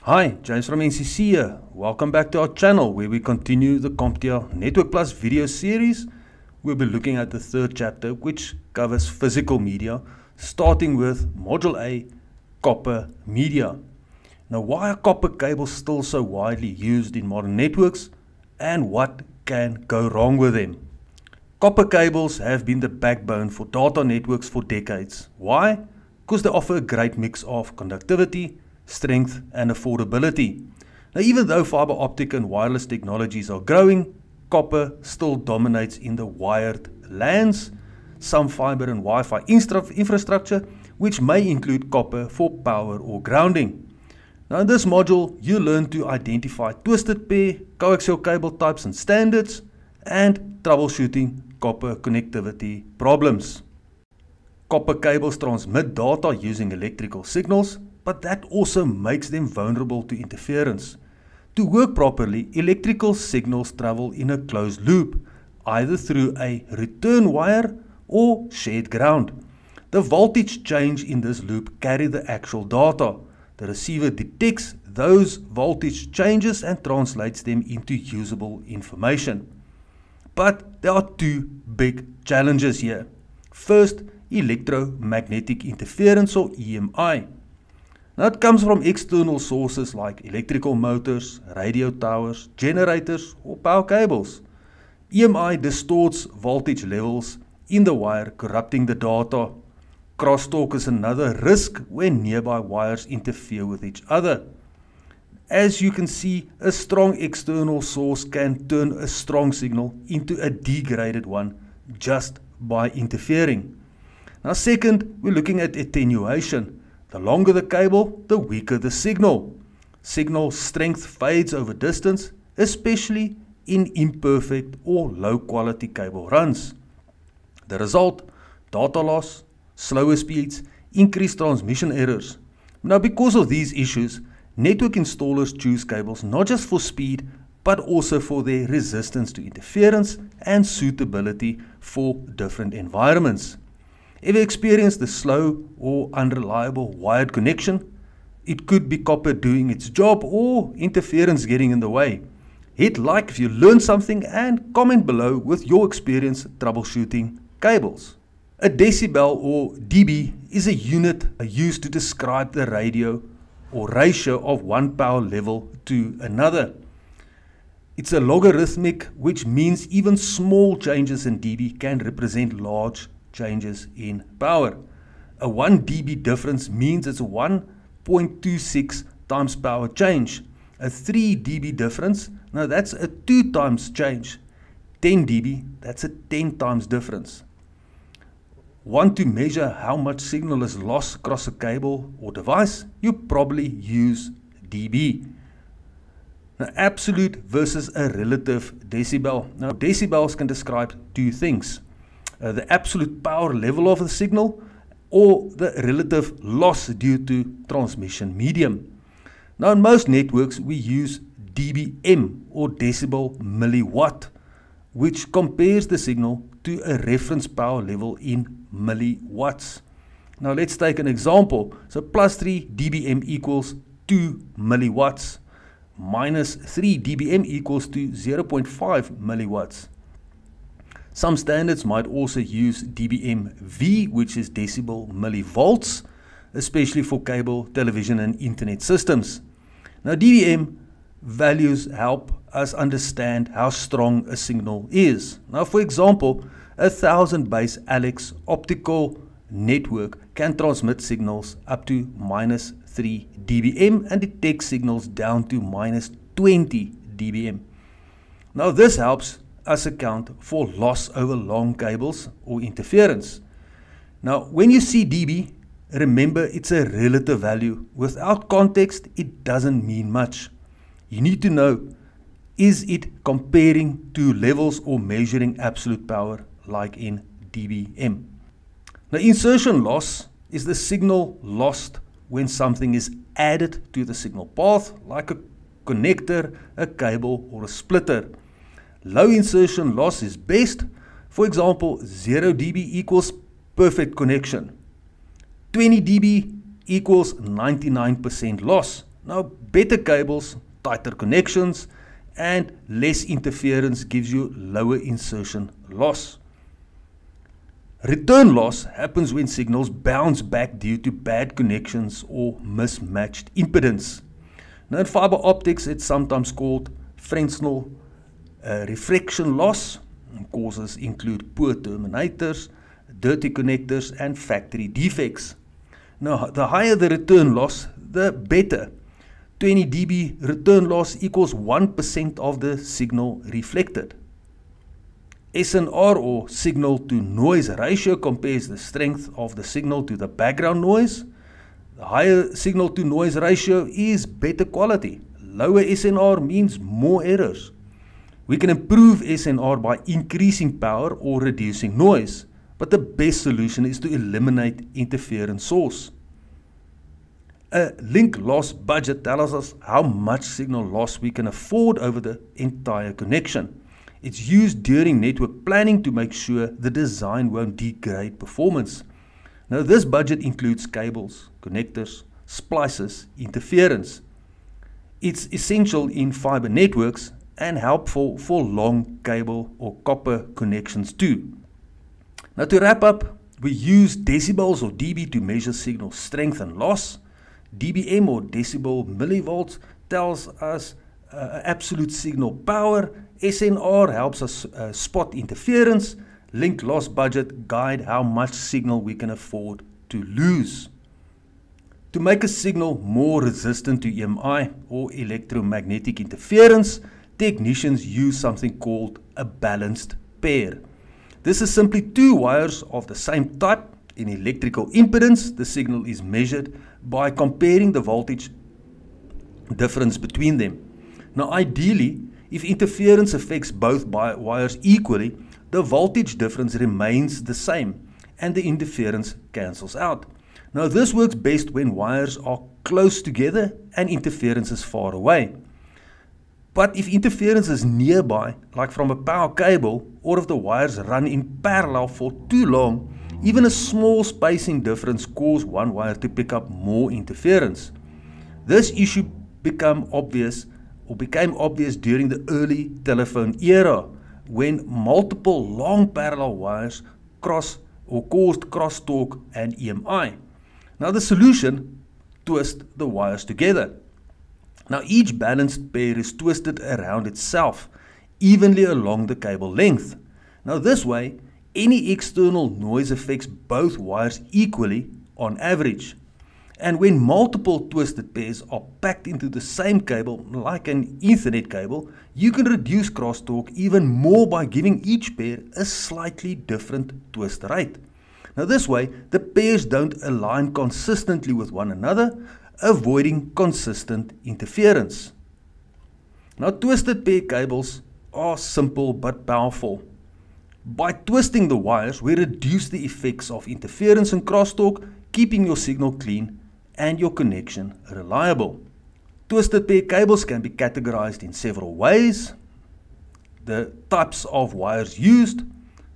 Hi, James from NCC here. Welcome back to our channel where we continue the CompTIA Network Plus video series. We'll be looking at the third chapter, which covers physical media, starting with Module A, copper media. Now, why are copper cables still so widely used in modern networks, and what can go wrong with them? Copper cables have been the backbone for data networks for decades. Why? Because they offer a great mix of conductivity, strength and affordability. Now, even though fiber optic and wireless technologies are growing, copper still dominates in the wired LANs, some fiber and Wi-Fi infrastructure, which may include copper for power or grounding. Now, in this module, you learn to identify twisted pair, coaxial cable types and standards, and troubleshooting copper connectivity problems. Copper cables transmit data using electrical signals, but that also makes them vulnerable to interference. To work properly, electrical signals travel in a closed loop, either through a return wire or shared ground. The voltage change in this loop carries the actual data. The receiver detects those voltage changes and translates them into usable information. But there are two big challenges here. First, electromagnetic interference, or EMI. Now, it comes from external sources like electrical motors, radio towers, generators or power cables. EMI distorts voltage levels in the wire, corrupting the data. Crosstalk is another risk when nearby wires interfere with each other. As you can see, a strong external source can turn a strong signal into a degraded one just by interfering. Now, second, we're looking at attenuation. The longer the cable, the weaker the signal. Signal strength fades over distance, especially in imperfect or low quality cable runs. The result, data loss, slower speeds, increased transmission errors. Now, because of these issues, network installers choose cables not just for speed, but also for their resistance to interference and suitability for different environments. If you experience the slow or unreliable wired connection, it could be copper doing its job or interference getting in the way. Hit like if you learned something and comment below with your experience troubleshooting cables. A decibel, or dB, is a unit used to describe the radio or ratio of one power level to another. It's a logarithmic, which means even small changes in dB can represent large changes in power. A 1 dB difference means it's a 1.26 times power change. A 3 dB difference, now that's a 2 times change. 10 dB, that's a 10 times difference. Want to measure how much signal is lost across a cable or device? You probably use dB. Now, absolute versus a relative decibel. Now, decibels can describe two things. The absolute power level of the signal, or the relative loss due to transmission medium. Now, in most networks, we use dBm, or decibel milliwatt, which compares the signal to a reference power level in milliwatts. Now, let's take an example. So, plus 3 dBm equals 2 milliwatts, minus 3 dBm equals to 0.5 milliwatts. Some standards might also use dBm-V, which is decibel millivolts, especially for cable, television and internet systems. Now, dBm values help us understand how strong a signal is. Now, for example, a 1000 base Alex optical network can transmit signals up to minus 3 dBm and detect signals down to minus 20 dBm. Now, this helps us account for loss over long cables or interference. Now, when you see dB, remember it's a relative value. Without context, it doesn't mean much. You need to know, is it comparing to levels or measuring absolute power like in dBm? Now, insertion loss is the signal lost when something is added to the signal path, like a connector, a cable or a splitter. Low insertion loss is best. For example, 0 dB equals perfect connection. 20 dB equals 99% loss. Now, better cables, tighter connections, and less interference gives you lower insertion loss. Return loss happens when signals bounce back due to bad connections or mismatched impedance. Now in fiber optics, it's sometimes called Fresnel refraction loss. Causes include poor terminators, dirty connectors, and factory defects. Now the higher the return loss, the better. 20 dB return loss equals 1% of the signal reflected. SNR, or signal to noise ratio, compares the strength of the signal to the background noise. The higher signal to noise ratio is better quality. Lower SNR means more errors. We can improve SNR by increasing power or reducing noise, but the best solution is to eliminate interference source. A link loss budget tells us how much signal loss we can afford over the entire connection. It's used during network planning to make sure the design won't degrade performance. Now this budget includes cables, connectors, splices, interference. It's essential in fiber networks and helpful for long cable or copper connections too. Now to wrap up, we use decibels or dB to measure signal strength and loss. dBm or decibel millivolts tells us absolute signal power. SNR helps us spot interference. Link loss budget guide how much signal we can afford to lose. To make a signal more resistant to EMI or electromagnetic interference, technicians use something called a balanced pair. This is simply two wires of the same type. In electrical impedance, the signal is measured by comparing the voltage difference between them. Now ideally, if interference affects both wires equally, the voltage difference remains the same and the interference cancels out. Now this works best when wires are close together and interference is far away. But if interference is nearby, like from a power cable, or if the wires run in parallel for too long, even a small spacing difference causes one wire to pick up more interference. This issue became obvious during the early telephone era, when multiple long parallel wires caused crosstalk and EMI. Now the solution: twist the wires together. Now each balanced pair is twisted around itself, evenly along the cable length. Now this way, any external noise affects both wires equally on average. And when multiple twisted pairs are packed into the same cable, like an Ethernet cable, you can reduce crosstalk even more by giving each pair a slightly different twist rate. Now this way, the pairs don't align consistently with one another, avoiding consistent interference. Now twisted pair cables are simple but powerful. By twisting the wires, we reduce the effects of interference and crosstalk, keeping your signal clean and your connection reliable. Twisted pair cables can be categorized in several ways: the types of wires used,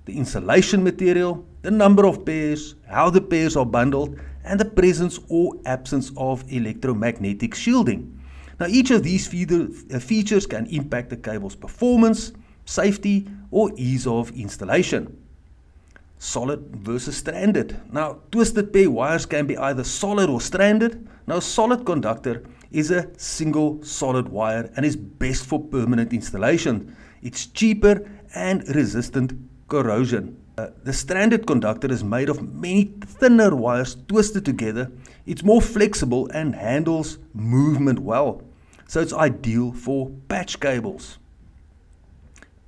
the insulation material, the number of pairs, how the pairs are bundled, and the presence or absence of electromagnetic shielding. Now each of these features can impact the cable's performance, safety, or ease of installation. Solid versus stranded. Now twisted pair wires can be either solid or stranded. Now a solid conductor is a single solid wire and is best for permanent installation. It's cheaper and resistant corrosion. The stranded conductor is made of many thinner wires twisted together. It's more flexible and handles movement well, so it's ideal for patch cables.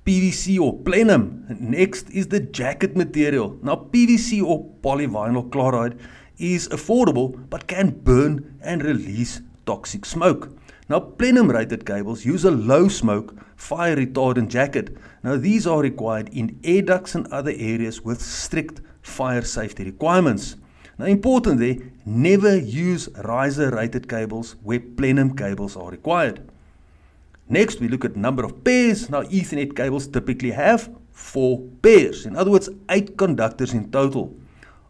PVC or plenum. Next is the jacket material. Now PVC or polyvinyl chloride is affordable but can burn and release toxic smoke. Now plenum rated cables use a low smoke, fire retardant jacket. Now these are required in air ducts and other areas with strict fire safety requirements. Now important there, never use riser rated cables where plenum cables are required. Next, we look at number of pairs. Now Ethernet cables typically have 4 pairs, in other words 8 conductors in total.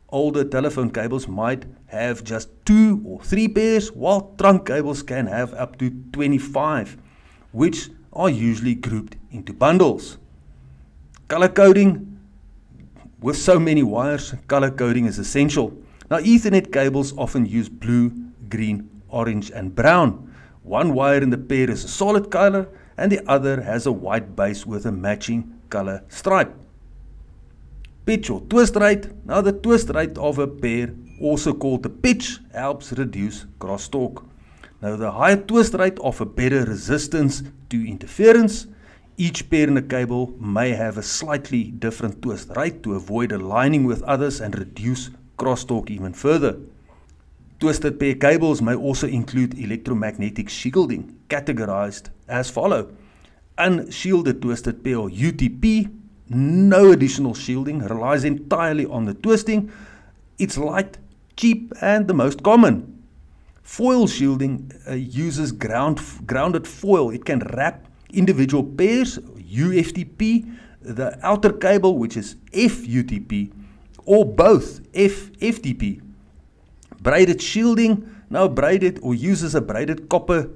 Older telephone cables might have just 2 or 3 pairs, while trunk cables can have up to 25, which are usually grouped into bundles. Color coding. With so many wires, color coding is essential. Now, Ethernet cables often use blue, green, orange and brown. One wire in the pair is a solid color and the other has a white base with a matching color stripe. Pitch or twist rate. Now, the twist rate of a pair, also called the pitch, helps reduce crosstalk. Now, the higher twist rate offers better resistance to interference. Each pair in a cable may have a slightly different twist rate to avoid aligning with others and reduce crosstalk even further. Twisted pair cables may also include electromagnetic shielding, categorized as follows. Unshielded twisted pair, or UTP, no additional shielding, relies entirely on the twisting. It's light, cheap and the most common. Foil shielding uses grounded foil. It can wrap individual pairs, UFTP, the outer cable, which is FUTP, or both, FTP. Braided shielding, now braided or uses a braided copper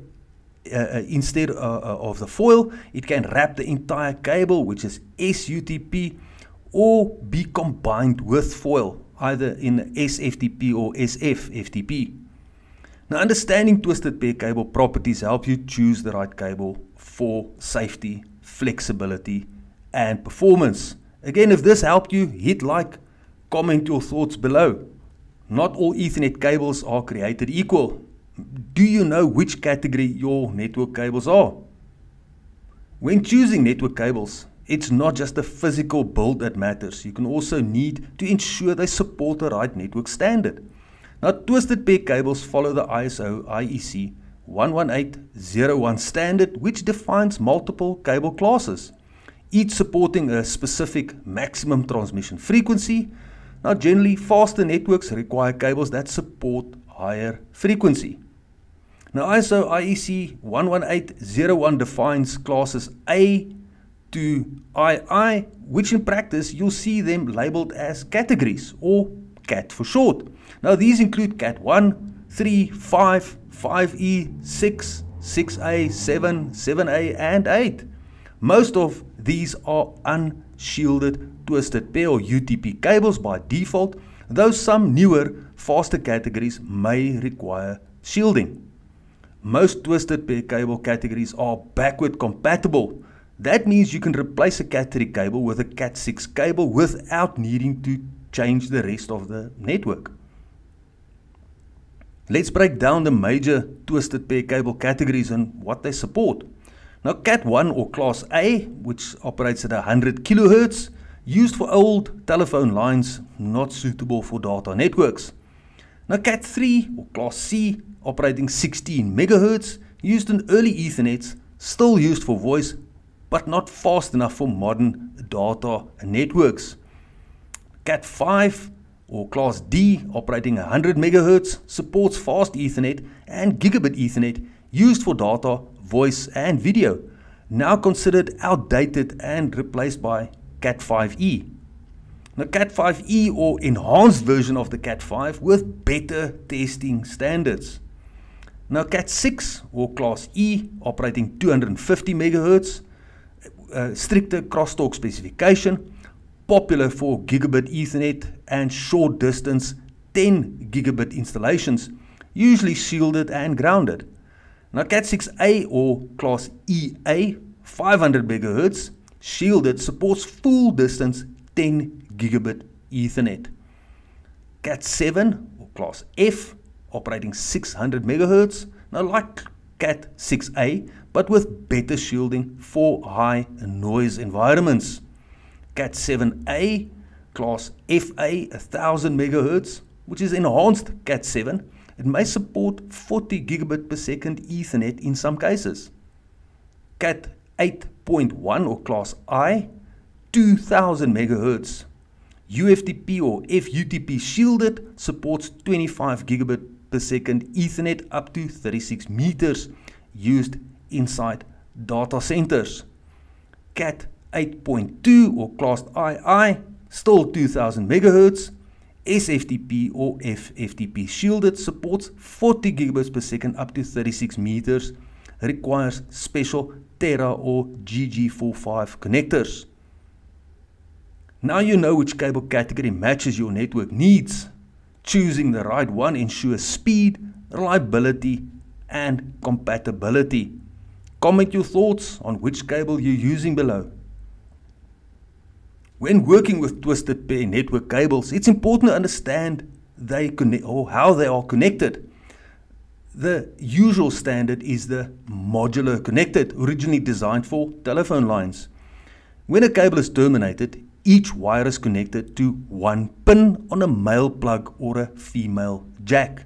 instead of the foil. It can wrap the entire cable, which is SUTP, or be combined with foil, either in SFTP or SFFTP. Now, understanding twisted pair cable properties help you choose the right cable for safety, flexibility, and performance. Again, if this helped you, hit like, comment your thoughts below. Not all Ethernet cables are created equal. Do you know which category your network cables are? When choosing network cables, it's not just the physical build that matters. You can also need to ensure they support the right network standard. Now, twisted pair cables follow the ISO IEC 11801 standard, which defines multiple cable classes, each supporting a specific maximum transmission frequency. Now, generally, faster networks require cables that support higher frequency. Now, ISO IEC 11801 defines classes A to II, which in practice you'll see them labeled as categories, or CAT for short. Now, these include CAT 1, 3, 5, 5E, 6, 6A, 7, 7A, and 8. Most of these are unshielded twisted pair or UTP cables by default, though some newer, faster categories may require shielding. Most twisted pair cable categories are backward compatible. That means you can replace a Cat 3 cable with a Cat 6 cable without needing to change the rest of the network. Let's break down the major twisted pair cable categories and what they support. Now, Cat 1 or Class A, which operates at 100 kHz, used for old telephone lines, not suitable for data networks. Now, Cat 3 or Class C, operating 16 MHz, used in early Ethernets, still used for voice, but not fast enough for modern data networks. Cat 5 or Class D, operating 100 MHz, supports fast Ethernet and gigabit Ethernet, used for data, voice and video, now considered outdated and replaced by Cat 5e. Now, Cat 5e or enhanced version of the Cat 5 with better testing standards. Now, Cat 6 or Class E, operating 250 MHz, stricter crosstalk specification, popular for gigabit Ethernet and short distance 10 gigabit installations, usually shielded and grounded. Now, Cat 6A or Class EA, 500 MHz, shielded, supports full distance 10 gigabit Ethernet. Cat 7 or Class F, operating 600 MHz, now like Cat 6A, but with better shielding for high noise environments. Cat 7A, Class FA, 1000 MHz, which is enhanced Cat 7. It may support 40 gigabit per second Ethernet in some cases. Cat 8.1 or Class I, 2000 MHz. UFTP or FUTP shielded, supports 25 gigabit per second Ethernet up to 36 meters, used inside data centers. Cat 8.2 or Class II, still 2000 MHz. SFTP or FFTP shielded, supports 40 gigabits per second up to 36 meters, requires special Tera or GG45 connectors. Now you know which cable category matches your network needs. Choosing the right one ensures speed, reliability, and compatibility. Comment your thoughts on which cable you're using below. When working with twisted pair network cables, it's important to understand how they are connected. The usual standard is the modular connected, originally designed for telephone lines. When a cable is terminated, each wire is connected to one pin on a male plug or a female jack.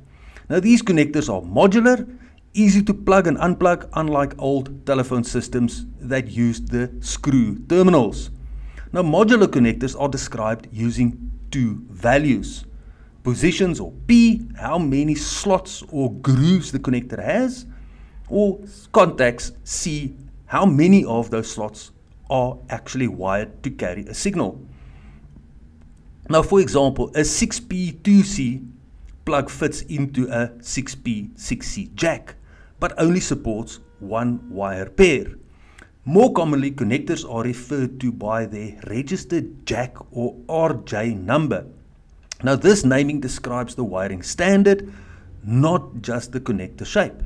Now these connectors are modular, easy to plug and unplug, unlike old telephone systems that used the screw terminals. Now modular connectors are described using two values. Positions, or P, how many slots or grooves the connector has, or contacts, C, how many of those slots are actually wired to carry a signal. Now for example, a 6P2C plug fits into a 6P6C jack, but only supports one wire pair. More commonly, connectors are referred to by their registered jack or RJ number. Now this naming describes the wiring standard, not just the connector shape.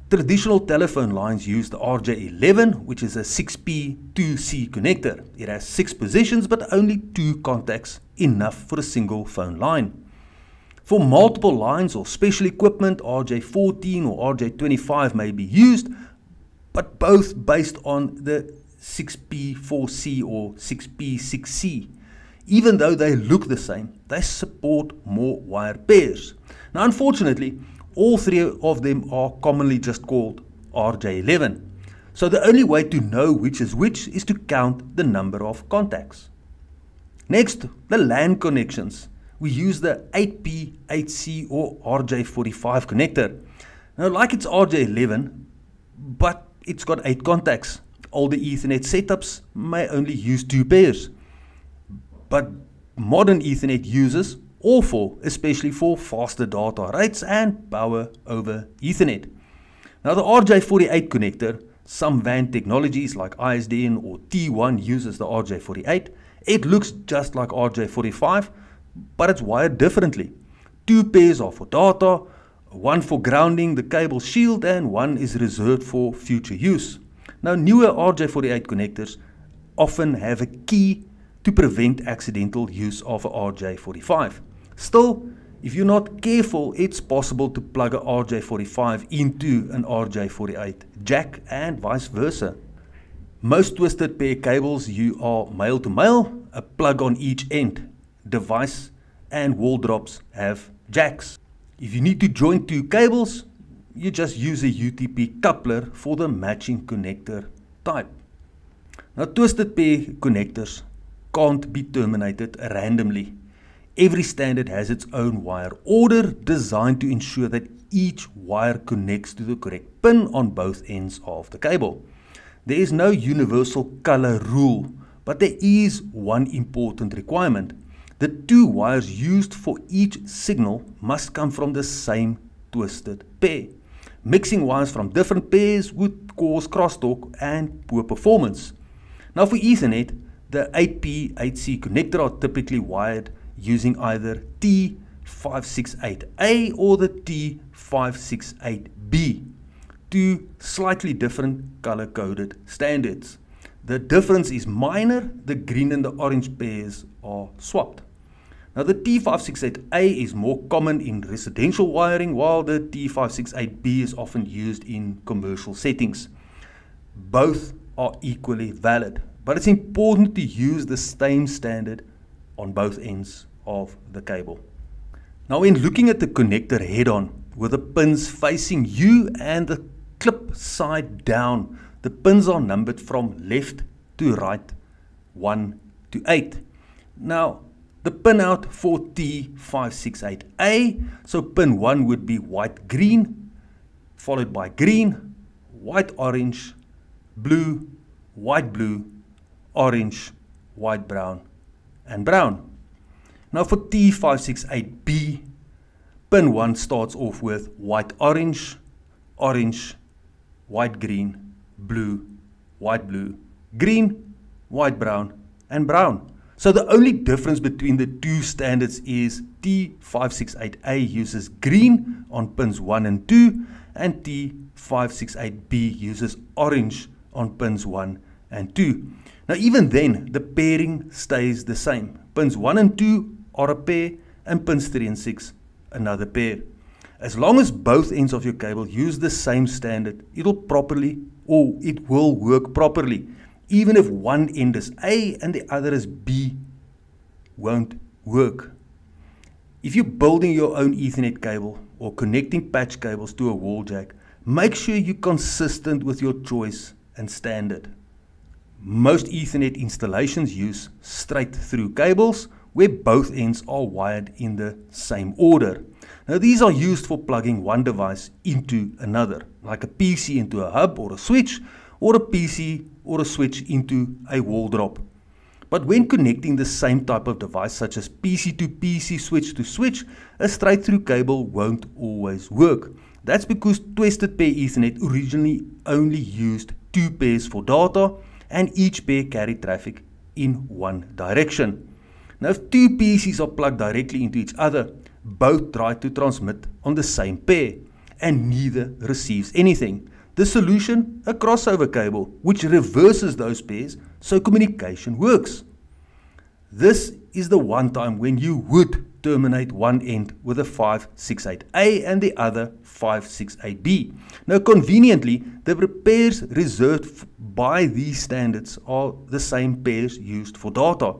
Traditional telephone lines use the RJ11, which is a 6P2C connector. It has 6 positions but only 2 contacts, enough for a single phone line. For multiple lines or special equipment, RJ14 or RJ25 may be used, but both based on the 6P4C or 6P6C. Even though they look the same, they support more wire pairs. Now unfortunately, all 3 of them are commonly just called RJ11. So the only way to know which is to count the number of contacts. Next, the LAN connections. We use the 8P, 8C or RJ45 connector. Now like it's RJ11, but it's got 8 contacts. Older Ethernet setups may only use 2 pairs. But modern Ethernet uses all 4, especially for faster data rates and power over Ethernet. Now the RJ48 connector, some WAN technologies like ISDN or T1 uses the RJ48. It looks just like RJ45, but it's wired differently. 2 pairs are for data, 1 for grounding the cable shield, and 1 is reserved for future use. Now newer RJ48 connectors often have a key to prevent accidental use of a RJ45. Still, if you're not careful, it's possible to plug a RJ45 into an RJ48 jack and vice versa. Most twisted pair cables are male to male, a plug on each end. Device and wall drops have jacks. If you need to join 2 cables, you just use a UTP coupler for the matching connector type. Now twisted pair connectors can't be terminated randomly. Every standard has its own wire order designed to ensure that each wire connects to the correct pin on both ends of the cable. There is no universal color rule, but there is one important requirement. The 2 wires used for each signal must come from the same twisted pair. Mixing wires from different pairs would cause crosstalk and poor performance. Now for Ethernet, the 8P, 8C connector are typically wired using either T568A or the T568B, 2 slightly different color-coded standards. The difference is minor, the green and the orange pairs are swapped. Now the T568A is more common in residential wiring, while the T568B is often used in commercial settings. Both are equally valid, but it's important to use the same standard on both ends of the cable. Now in looking at the connector head-on, with the pins facing you and the clip side down, the pins are numbered from left to right, 1 to 8. Now the pin out for T568A, so pin 1 would be white green, followed by green, white orange, blue, white blue, orange, white brown, and brown. Now for T568B, pin 1 starts off with white orange, orange, white green, blue, white blue, green, white brown, and brown. So the only difference between the two standards is T568A uses green on pins 1 and 2, and T568B uses orange on pins 1 and 2. Now even then, the pairing stays the same. Pins 1 and 2 are a pair, and pins 3 and 6 another pair. As long as both ends of your cable use the same standard, it will work properly. Even if one end is A and the other is B, won't work. If you're building your own Ethernet cable or connecting patch cables to a wall jack, make sure you're consistent with your choice and standard. Most Ethernet installations use straight through cables where both ends are wired in the same order. Now these are used for plugging one device into another, like a PC into a hub or a switch, or a PC or a switch into a wall drop. But when connecting the same type of device, such as PC to PC, switch to switch, a straight through cable won't always work. That's because Twisted Pair Ethernet originally only used 2 pairs for data, and each pair carried traffic in one direction. Now if 2 PCs are plugged directly into each other, both try to transmit on the same pair, and neither receives anything. The solution? A crossover cable, which reverses those pairs so communication works. This is the one time when you would terminate one end with a 568A and the other 568B. Now conveniently, the pairs reserved by these standards are the same pairs used for data.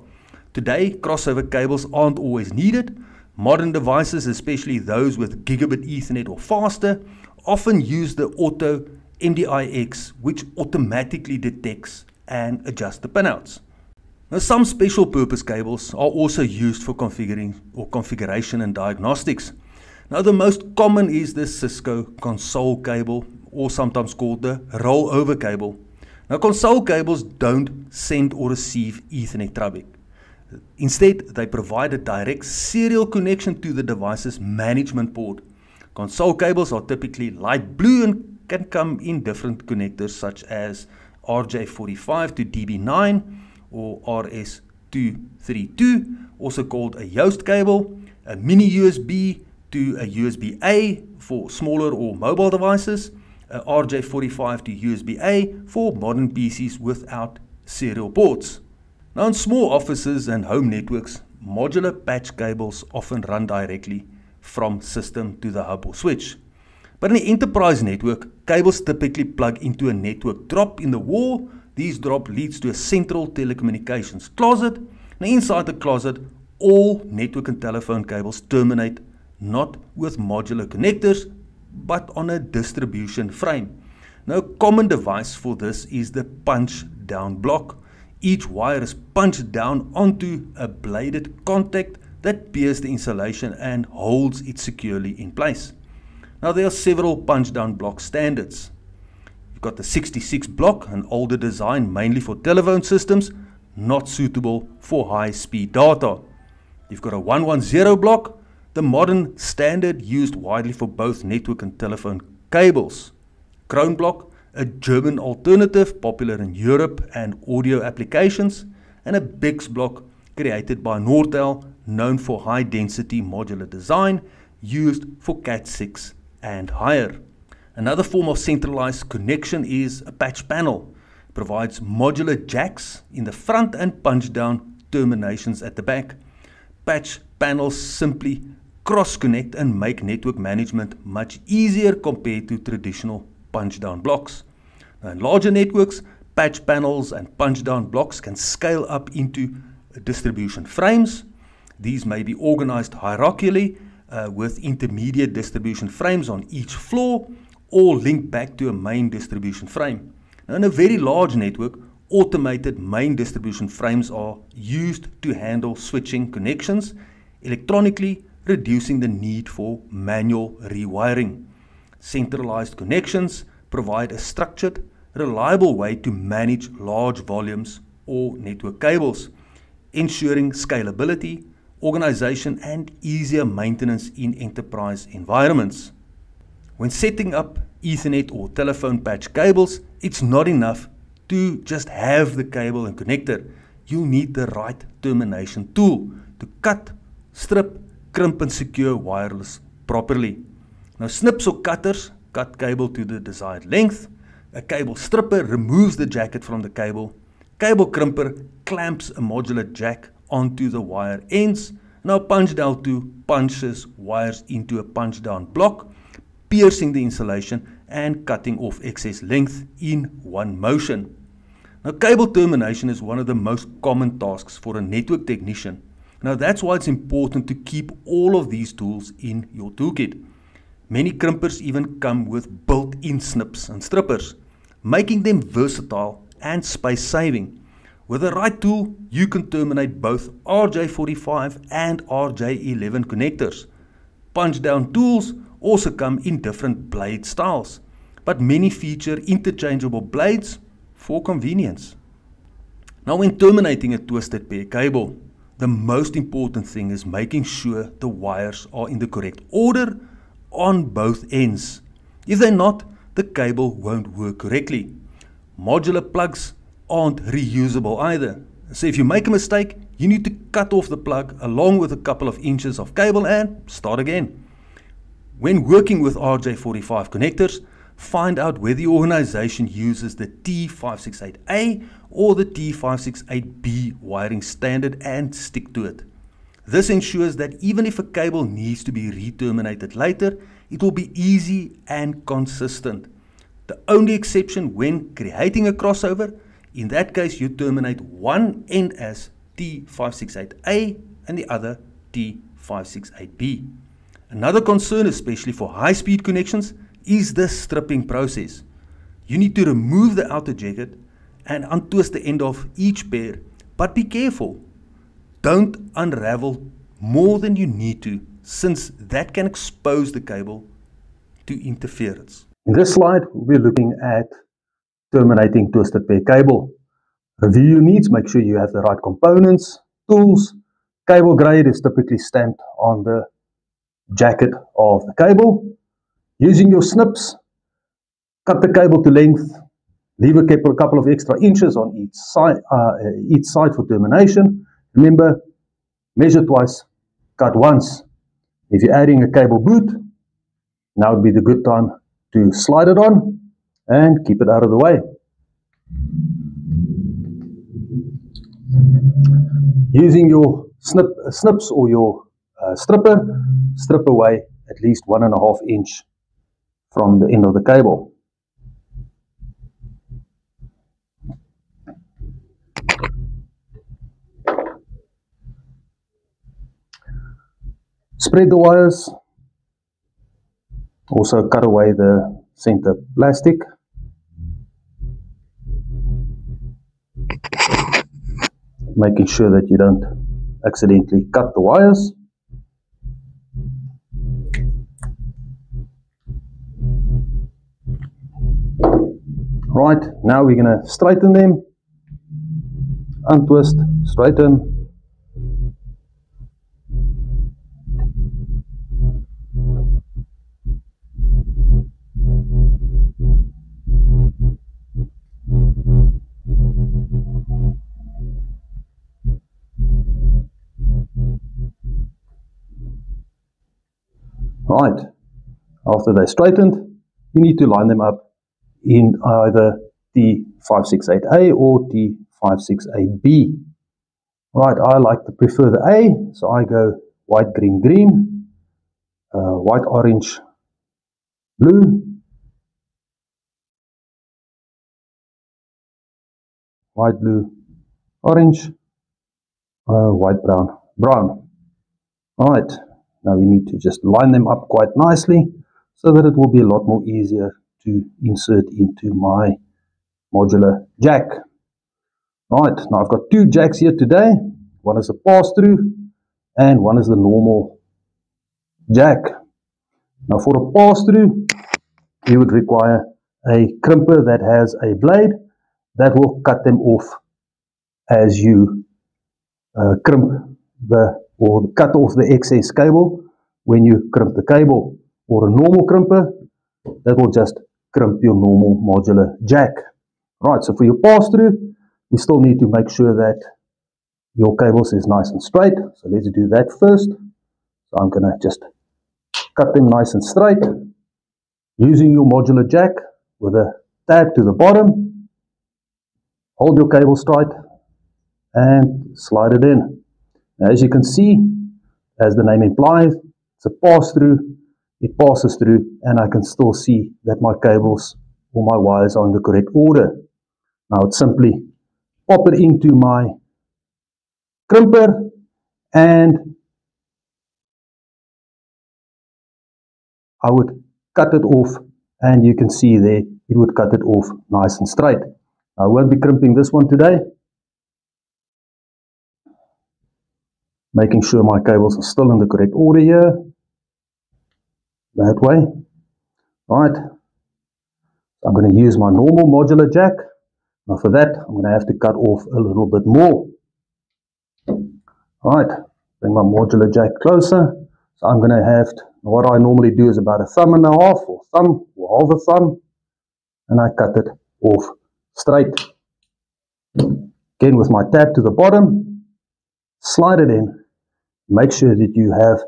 Today, crossover cables aren't always needed. Modern devices, especially those with gigabit Ethernet or faster, often use the Auto MDIX, which automatically detects and adjusts the pinouts. Now, some special purpose cables are also used for configuration and diagnostics. Now, the most common is the Cisco console cable, or sometimes called the rollover cable. Now, console cables don't send or receive Ethernet traffic. Instead, they provide a direct serial connection to the device's management port. Console cables are typically light blue and can come in different connectors such as RJ45 to DB9 or RS232, also called a Yoast cable, a mini USB to a USB-A for smaller or mobile devices, a RJ45 to USB-A for modern PCs without serial ports. Now in small offices and home networks, modular patch cables often run directly from system to the hub or switch. But in an enterprise network, cables typically plug into a network drop in the wall. This drop leads to a central telecommunications closet. Now inside the closet, all network and telephone cables terminate not with modular connectors, but on a distribution frame. Now a common device for this is the punch down block. Each wire is punched down onto a bladed contact that pierces the insulation and holds it securely in place. Now there are several punch down block standards. You've got the 66 block, an older design mainly for telephone systems, not suitable for high speed data. You've got a 110 block, the modern standard used widely for both network and telephone cables. Krone block, a German alternative popular in Europe and audio applications, and a BICS block created by Nortel, known for high density modular design, used for Cat6 and higher. Another form of centralized connection is a patch panel. It provides modular jacks in the front and punch down terminations at the back. Patch panels simply cross connect and make network management much easier compared to traditional punch down blocks. Now in larger networks, patch panels and punch down blocks can scale up into distribution frames. These may be organized hierarchically with intermediate distribution frames on each floor, or linked back to a main distribution frame. Now in a very large network, automated main distribution frames are used to handle switching connections electronically, reducing the need for manual rewiring. Centralized connections provide a structured, reliable way to manage large volumes or network cables, ensuring scalability organization and easier maintenance in enterprise environments. When setting up Ethernet or telephone patch cables, it's not enough to just have the cable and connector. You'll need the right termination tool to cut, strip, crimp and secure wireless properly. Now snips or cutters cut cable to the desired length. A cable stripper removes the jacket from the cable. Cable crimper clamps a modular jack onto the wire ends. Now punch down 2 punches wires into a punch down block, piercing the insulation and cutting off excess length in one motion. Now cable termination is one of the most common tasks for a network technician. Now that's why it's important to keep all of these tools in your toolkit. Many crimpers even come with built-in snips and strippers, making them versatile and space saving. With the right tool, you can terminate both RJ45 and RJ11 connectors. Punch down tools also come in different blade styles, but many feature interchangeable blades for convenience. Now when terminating a twisted pair cable, the most important thing is making sure the wires are in the correct order on both ends. If they're not, the cable won't work correctly. Modular plugs aren't reusable either. So if you make a mistake, you need to cut off the plug along with a couple of inches of cable and start again. When working with RJ45 connectors, find out whether the organization uses the T568A or the T568B wiring standard and stick to it. This ensures that even if a cable needs to be re-terminated later, it will be easy and consistent. The only exception when creating a crossover, in that case you terminate one end as T568A and the other T568B. Another concern, especially for high-speed connections, is the stripping process. You need to remove the outer jacket and untwist the end of each pair, but be careful. Don't unravel more than you need to, since that can expose the cable to interference. In this slide, we're looking at terminating twisted pair cable. Review your needs, make sure you have the right components, tools. Cable grade is typically stamped on the jacket of the cable. Using your snips, cut the cable to length, leave a couple of extra inches on each side for termination. Remember, measure twice, cut once. If you're adding a cable boot, now would be the good time to slide it on and keep it out of the way. Using your snips or your stripper, strip away at least 1.5 inch from the end of the cable. Spread the wires. Also cut away the center plastic. Making sure that you don't accidentally cut the wires. Right, now we're going to straighten them. Untwist, straighten. Right, after they're straightened, you need to line them up in either T568A or T568B. Right, I like to prefer the A, so I go white, green, green, white, orange, blue, white, blue, orange, white, brown, brown. Right, now we need to just line them up quite nicely so that it will be a lot more easier to insert into my modular jack. Right, now I've got two jacks here today. One is a pass-through and one is the normal jack. Now for a pass-through, you would require a crimper that has a blade that will cut them off as you crimp the or cut off the excess cable when you crimp the cable. Or a normal crimper, that will just crimp your normal modular jack. Right, so for your pass-through, we still need to make sure that your cables is nice and straight. So let's do that first. So I'm going to just cut them nice and straight using your modular jack with a tab to the bottom. Hold your cables tight and slide it in. Now, as you can see, as the name implies, it's a pass-through. It passes through and I can still see that my cables or my wires are in the correct order. Now it's simply pop it into my crimper and I would cut it off, and you can see there it would cut it off nice and straight. I won't be crimping this one today. Making sure my cables are still in the correct order here. That way. Right. I'm going to use my normal modular jack. Now for that, I'm going to have to cut off a little bit more. Right. Bring my modular jack closer. So I'm going to have to, what I normally do is about a thumb and a half, or half a thumb, and I cut it off straight. Again with my tab to the bottom, slide it in. Make sure that you have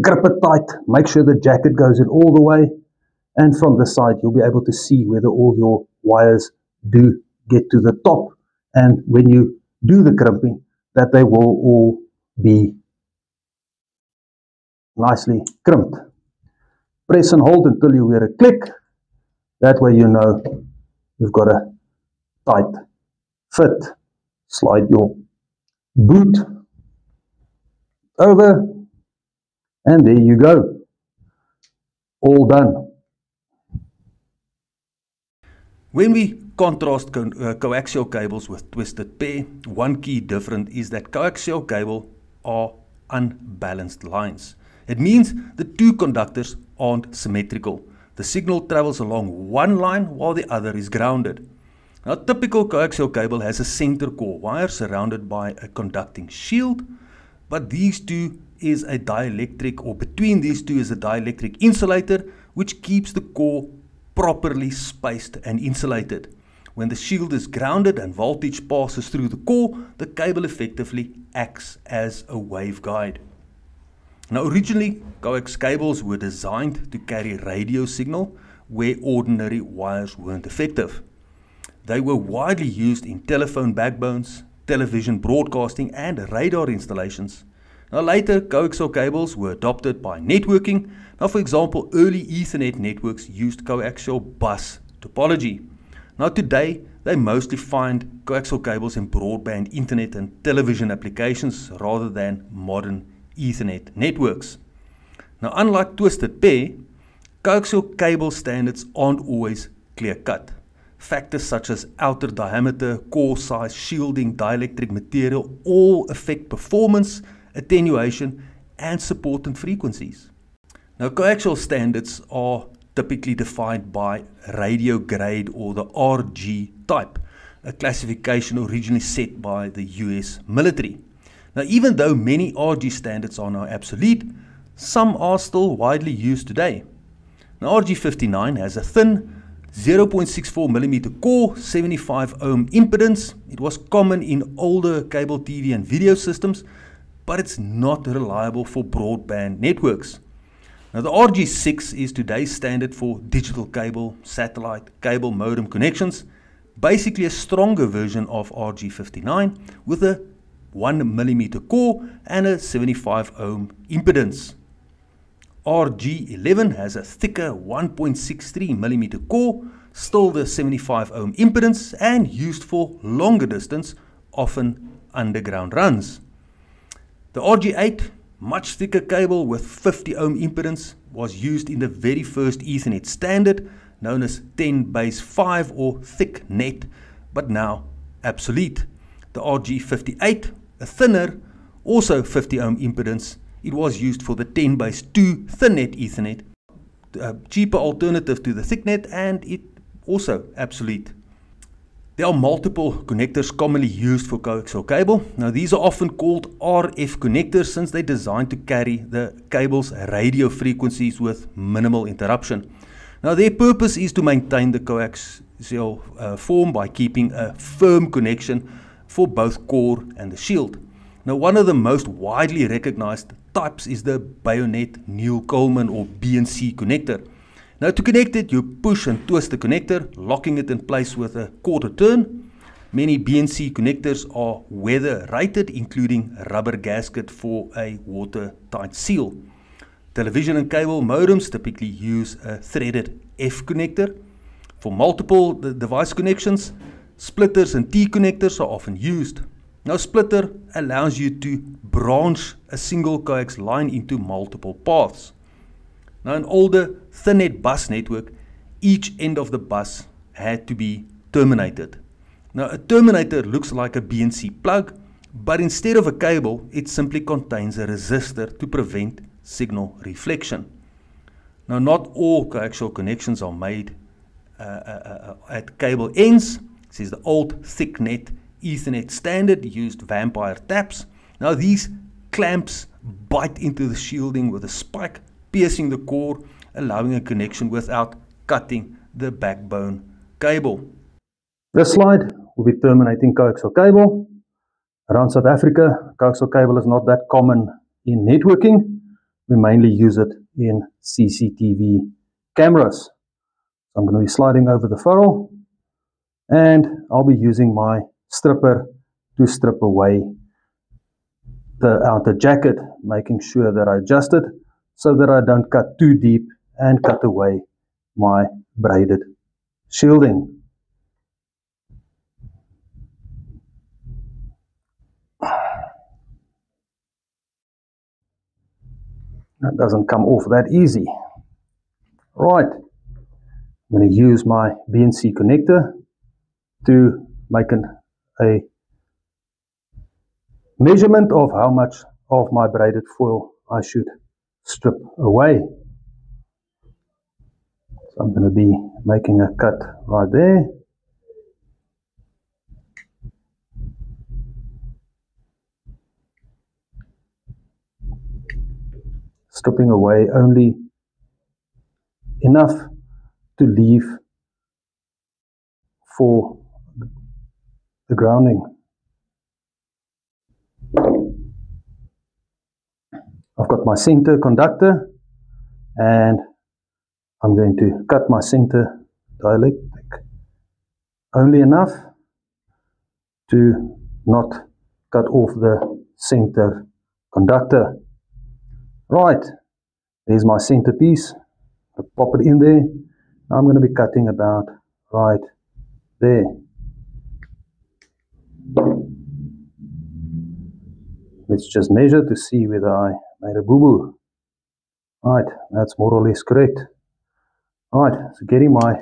grip it tight, make sure the jacket goes in all the way, and from the side you'll be able to see whether all your wires do get to the top, and when you do the crimping that they will all be nicely crimped. Press and hold until you hear a click. That way you know you've got a tight fit. Slide your boot over, and there you go. All done. When we contrast coaxial cables with twisted pair, one key difference is that coaxial cables are unbalanced lines. It means the two conductors aren't symmetrical. The signal travels along one line while the other is grounded. Now, a typical coaxial cable has a center core wire surrounded by a conducting shield, but these two is a dielectric, or between these two is a dielectric insulator, which keeps the core properly spaced and insulated. When the shield is grounded and voltage passes through the core, the cable effectively acts as a waveguide. Now, originally, coax cables were designed to carry radio signal where ordinary wires weren't effective. They were widely used in telephone backbones, television broadcasting, and radar installations. Now, later, coaxial cables were adopted by networking. Now, for example, early Ethernet networks used coaxial bus topology. Now, today, they mostly find coaxial cables in broadband internet and television applications rather than modern Ethernet networks. Now, unlike twisted pair, coaxial cable standards aren't always clear-cut. Factors such as outer diameter, core size, shielding, dielectric material all affect performance, attenuation, and supportant frequencies. Now, coaxial standards are typically defined by radio grade, or the RG type, a classification originally set by the US military. Now, even though many RG standards are now obsolete, some are still widely used today. Now, RG59 has a thin 0.64mm core, 75 ohm impedance. It was common in older cable TV and video systems, but it's not reliable for broadband networks. Now, the RG6 is today's standard for digital cable, satellite, cable modem connections, basically a stronger version of RG59 with a 1mm core and a 75 ohm impedance. RG11 has a thicker 1.63mm core, still the 75 ohm impedance, and used for longer distance, often underground runs. The RG8, much thicker cable with 50 ohm impedance, was used in the very first Ethernet standard known as 10BASE-5 or thick net, but now obsolete. The RG58, a thinner, also 50 ohm impedance, it was used for the 10BASE-2 thin net Ethernet, a cheaper alternative to the thick net, and it also obsolete. There are multiple connectors commonly used for coaxial cable. Now these are often called RF connectors since they're designed to carry the cable's radio frequencies with minimal interruption. Now their purpose is to maintain the coaxial form by keeping a firm connection for both core and the shield. Now one of the most widely recognized types is the bayonet Neil-Coleman or BNC connector. Now to connect it, you push and twist the connector, locking it in place with a quarter turn. Many BNC connectors are weather rated, including rubber gasket for a watertight seal. Television and cable modems typically use a threaded F connector. For multiple device connections, splitters and T connectors are often used. Now splitter allows you to branch a single coax line into multiple paths. Now in older thin-net bus network, each end of the bus had to be terminated. Now a terminator looks like a BNC plug, but instead of a cable, it simply contains a resistor to prevent signal reflection. Now not all coaxial connections are made at cable ends. This is the old thick-net Ethernet standard used vampire taps. Now these clamps bite into the shielding with a spike, piercing the core, allowing a connection without cutting the backbone cable. This slide will be terminating coaxial cable. Around South Africa, coaxial cable is not that common in networking. We mainly use it in CCTV cameras. So I'm going to be sliding over the ferrule, and I'll be using my stripper to strip away the outer jacket, making sure that I adjust it so that I don't cut too deep and cut away my braided shielding. That doesn't come off that easy. Right, I'm going to use my BNC connector to make a measurement of how much of my braided foil I should strip away. So I'm going to be making a cut right there. Stripping away only enough to leave for the grounding. I've got my center conductor, and I'm going to cut my center dielectric only enough to not cut off the center conductor. Right, there's my centerpiece. I'll pop it in there. Now I'm going to be cutting about right there. Let's just measure to see whether I made a boo-boo. Right, that's more or less correct. Right, so getting my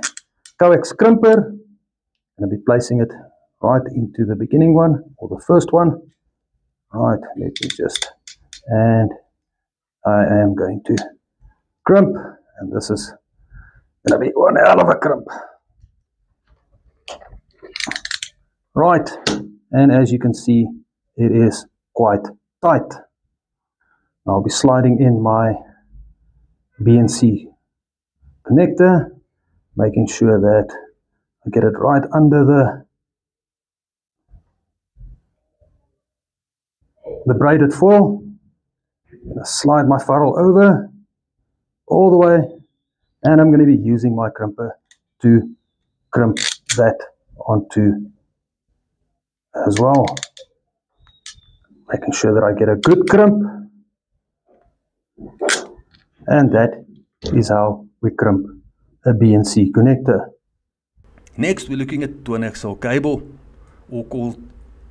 coax crimper, I'm going to be placing it right into the beginning one, or the first one. Right, let me just, and I am going to crimp, and this is going to be one hell of a crimp. Right, and as you can see, it is quite tight. I'll be sliding in my BNC connector, making sure that I get it right under the braided foil. I'm going to slide my ferrule over all the way, and I'm going to be using my crimper to crimp that onto as well, making sure that I get a good crimp, and that is how we crimp a BNC connector. Next, we're looking at twin axle cable, or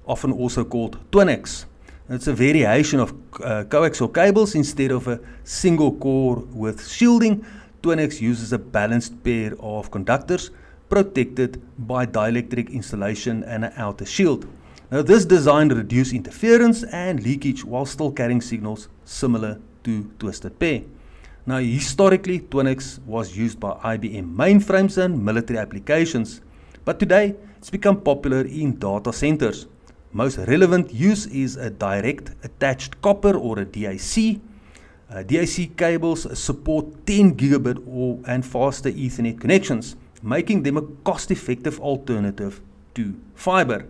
often also called Twin-X. It's a variation of coaxial cables. Instead of a single core with shielding, Twin-X uses a balanced pair of conductors protected by dielectric insulation and an outer shield. Now this design reduces interference and leakage while still carrying signals similar to twisted pair. Now historically, Twin-X was used by IBM mainframes and military applications, but today it's become popular in data centers. Most relevant use is a direct attached copper or a DAC. DAC cables support 10 gigabit and faster Ethernet connections, making them a cost-effective alternative to fiber.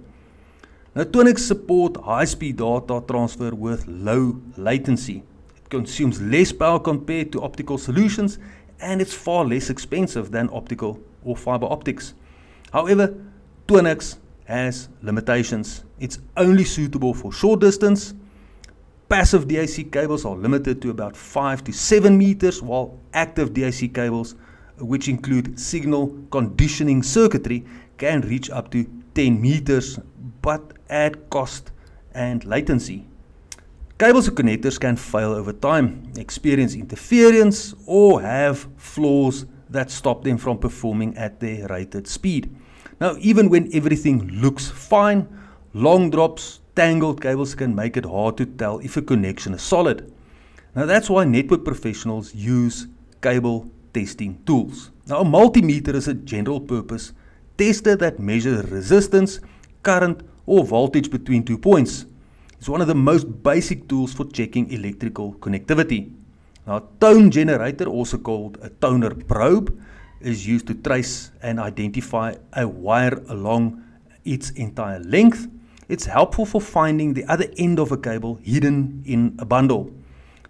Now, Twinix support high-speed data transfer with low latency. It consumes less power compared to optical solutions, and it's far less expensive than optical or fiber optics. However, Twinix has limitations. It's only suitable for short distance. Passive DAC cables are limited to about 5 to 7 meters, while active DAC cables, which include signal conditioning circuitry, can reach up to 10 meters, but add cost and latency. Cables and connectors can fail over time, experience interference, or have flaws that stop them from performing at their rated speed. Now, even when everything looks fine, long drops, tangled cables can make it hard to tell if a connection is solid. Now, that's why network professionals use cable testing tools. Now, a multimeter is a general purpose tester that measures resistance, current, or voltage between 2 points. It's one of the most basic tools for checking electrical connectivity. Now, a tone generator, also called a toner probe, is used to trace and identify a wire along its entire length. It's helpful for finding the other end of a cable hidden in a bundle.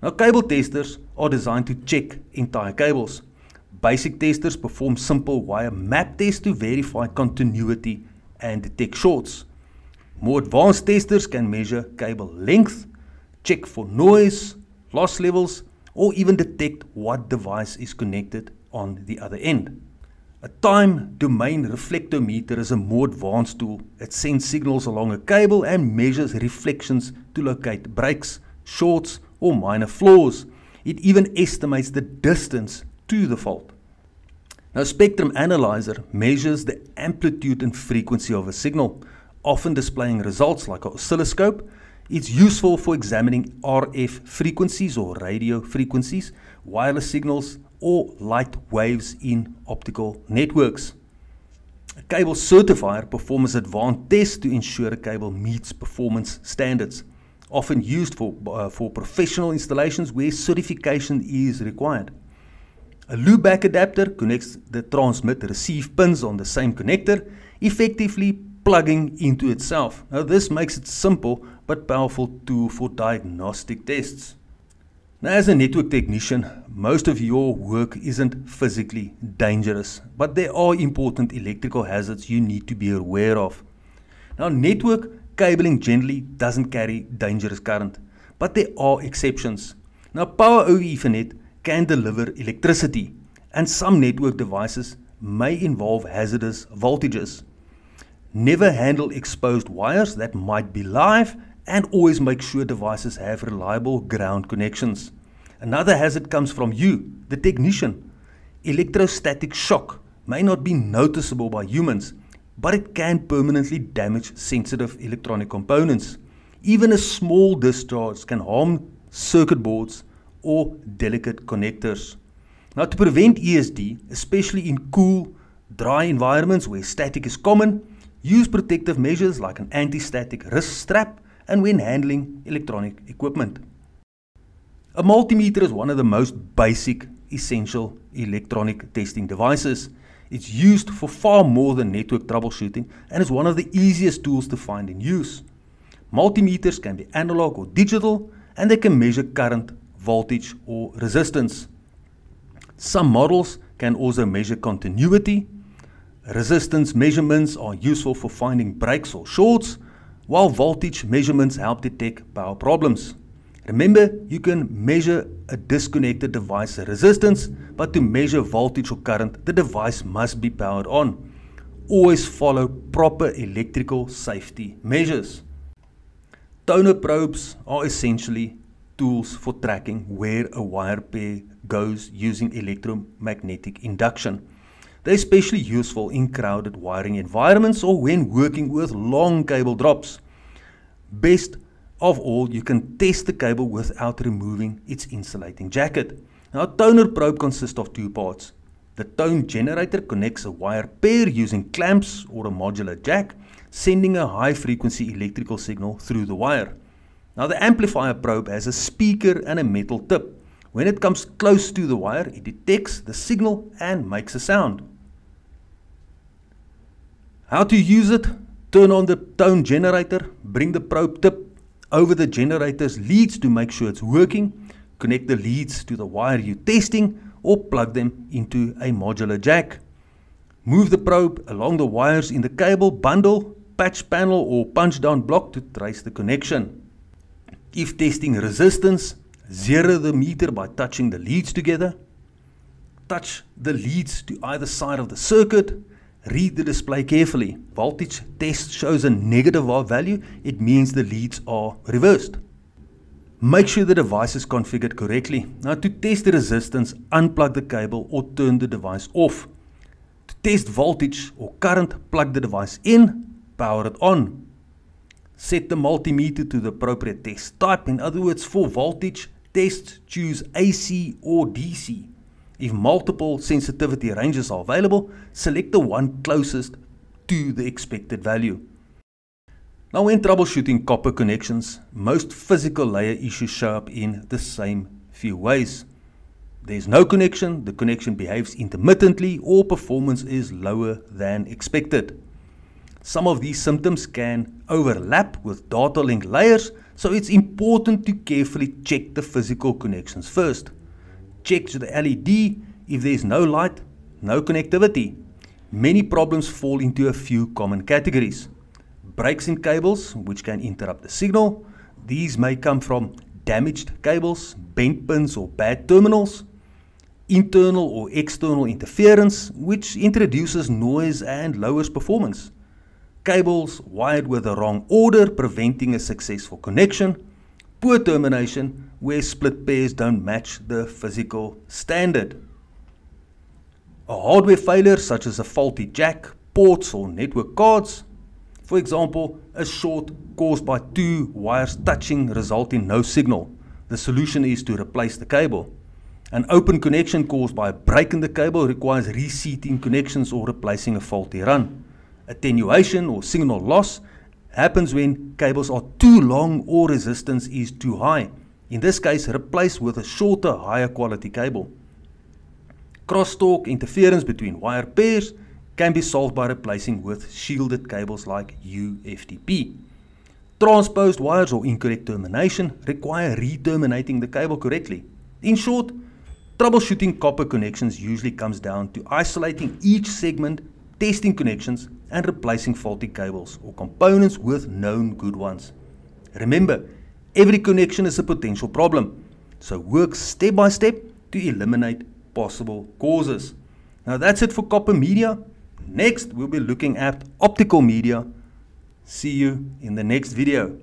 Now, cable testers are designed to check entire cables. Basic testers perform simple wire map tests to verify continuity and detect shorts. More advanced testers can measure cable length, check for noise, loss levels, or even detect what device is connected on the other end. A time domain reflectometer is a more advanced tool. It sends signals along a cable and measures reflections to locate breaks, shorts, or minor flaws. It even estimates the distance to the fault. Now, a spectrum analyzer measures the amplitude and frequency of a signal, often displaying results like an oscilloscope. It's useful for examining RF frequencies or radio frequencies, wireless signals, or light waves in optical networks. A cable certifier performs advanced tests to ensure a cable meets performance standards, often used for professional installations where certification is required. A loopback adapter connects the transmit-receive pins on the same connector, effectively plugging into itself. Now, this makes it simple but powerful tool for diagnostic tests. Now, as a network technician, most of your work isn't physically dangerous, but there are important electrical hazards you need to be aware of. Now, network cabling generally doesn't carry dangerous current, but there are exceptions. Now, Power over Ethernet can deliver electricity, and some network devices may involve hazardous voltages. Never handle exposed wires that might be live, and always make sure devices have reliable ground connections. Another hazard comes from you, the technician. Electrostatic shock may not be noticeable by humans, but it can permanently damage sensitive electronic components. Even a small discharge can harm circuit boards or delicate connectors. Now, to prevent ESD, especially in cool, dry environments where static is common, use protective measures like an anti-static wrist strap and when handling electronic equipment. A multimeter is one of the most basic, essential electronic testing devices. It's used for far more than network troubleshooting and is one of the easiest tools to find in use. Multimeters can be analog or digital, and they can measure current, voltage, or resistance. Some models can also measure continuity. Resistance measurements are useful for finding breaks or shorts, while voltage measurements help detect power problems. Remember, you can measure a disconnected device's resistance, but to measure voltage or current, the device must be powered on. Always follow proper electrical safety measures. Toner probes are essentially tools for tracking where a wire pair goes using electromagnetic induction. They're especially useful in crowded wiring environments or when working with long cable drops. Best of all, you can test the cable without removing its insulating jacket. Now, a toner probe consists of two parts. The tone generator connects a wire pair using clamps or a modular jack, sending a high frequency electrical signal through the wire. Now the amplifier probe has a speaker and a metal tip. When it comes close to the wire, it detects the signal and makes a sound. How to use it? Turn on the tone generator, bring the probe tip over the generator's leads to make sure it's working, connect the leads to the wire you're testing, or plug them into a modular jack. Move the probe along the wires in the cable bundle, patch panel or punch down block to trace the connection. If testing resistance, zero the meter by touching the leads together. Touch the leads to either side of the circuit. Read the display carefully. Voltage test shows a negative R value. It means the leads are reversed. Make sure the device is configured correctly. Now to test the resistance, unplug the cable or turn the device off. To test voltage or current, plug the device in, power it on. Set the multimeter to the appropriate test type. In other words, for voltage tests, choose AC or DC. If multiple sensitivity ranges are available, select the one closest to the expected value. Now when troubleshooting copper connections, most physical layer issues show up in the same few ways. There's no connection, the connection behaves intermittently, or performance is lower than expected. Some of these symptoms can overlap with data link layers, so it's important to carefully check the physical connections first. Check the LED. If there's no light, no connectivity. Many problems fall into a few common categories. Breaks in cables, which can interrupt the signal. These may come from damaged cables, bent pins or bad terminals. Internal or external interference, which introduces noise and lowers performance. Cables wired with the wrong order, preventing a successful connection. Poor termination, where split pairs don't match the physical standard. A hardware failure, such as a faulty jack, ports or network cards. For example, a short caused by two wires touching results in no signal. The solution is to replace the cable. An open connection caused by a break in the cable requires reseating connections or replacing a faulty run. Attenuation or signal loss happens when cables are too long or resistance is too high. In this case, replace with a shorter, higher quality cable. Crosstalk interference between wire pairs can be solved by replacing with shielded cables like UFTP. Transposed wires or incorrect termination require re-terminating the cable correctly. In short, troubleshooting copper connections usually comes down to isolating each segment, testing connections, and replacing faulty cables or components with known good ones. Remember, every connection is a potential problem, so work step by step to eliminate possible causes. Now that's it for copper media. Next, we'll be looking at optical media. See you in the next video.